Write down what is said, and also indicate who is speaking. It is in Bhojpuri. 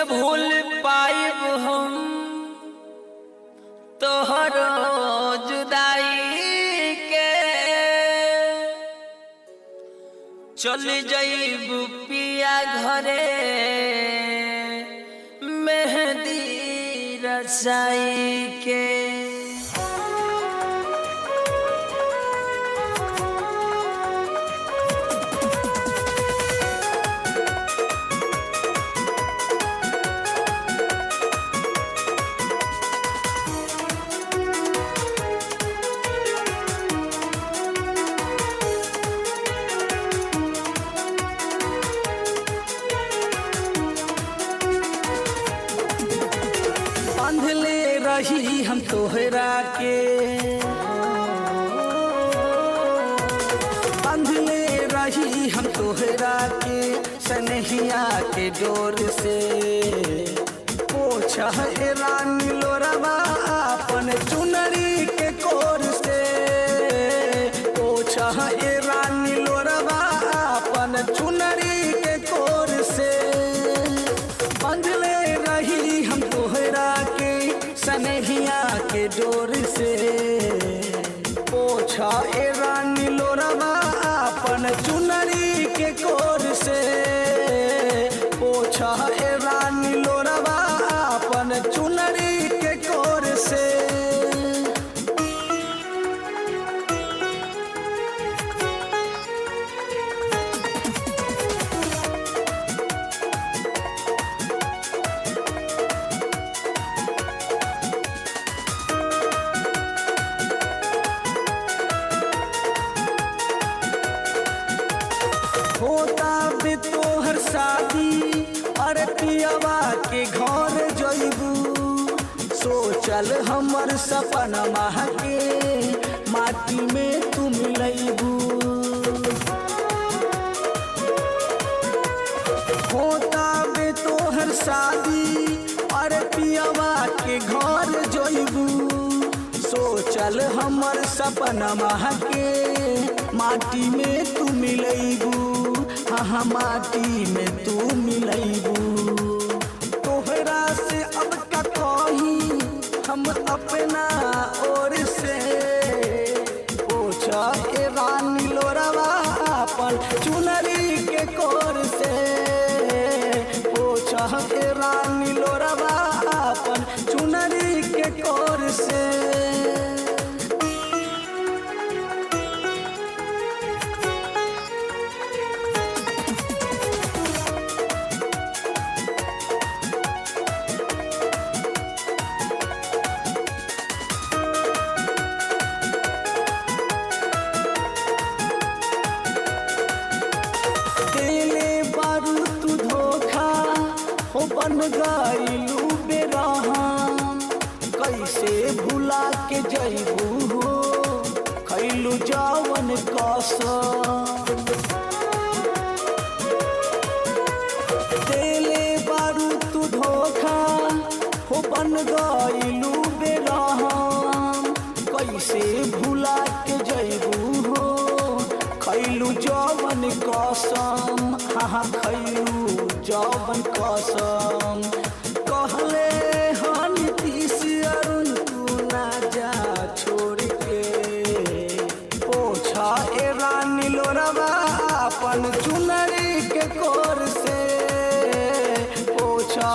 Speaker 1: भूल पाइब हम तोहरो जुदाई के। चल जाइब पिया घरे मेहंदी रचाई के।
Speaker 2: बांधले रही हम तोहरा के, बांधले रही हम तोहरा के सनहिया के डोर से। पोछा रानी लोरवा अपन चुनरी के कोर से। पोछा रानी लोरवा अपन चुनरी के कोर से। बांधले रही हम तोहरा के सनहिया के डोर से। पोछा रानी लोरवा अपन चुनरी के कोर से। पोछा रानी लोरवा अपन चुनरी के कोर से। होता बे तोहर शादी और पियवा के घर जइबू। सोचल हमर सपनमा के माटी में तू मिलैबू। होता बे तोहर शादी और पियवा के घर जइबू। सोचल हमर सपनमा के माटी में तू मिलैबू। हाँ माटी में तू मिलैबू। तोहरा से अब का कही हम अपना ओर से। पोछा रानी लोरवा अपन चुनरी के कोर से। पोछा रानी लोरवा अपन चुनरी के कोर से। हो बन गइलू बेरहम कैसे भुला के जइबू हो। खैलू जवन कसम देले बारू तू धोखा। हो बन गइलू बेरहम कैसे भुला के जइबू हो। खैलू जवन कसम हाँ खैलू जवन कसम। कहले हन तीस अरुण तू ना जा छोड़ के। पोछा रानी लोरवा अपन चुनरी के कोर से। पोछा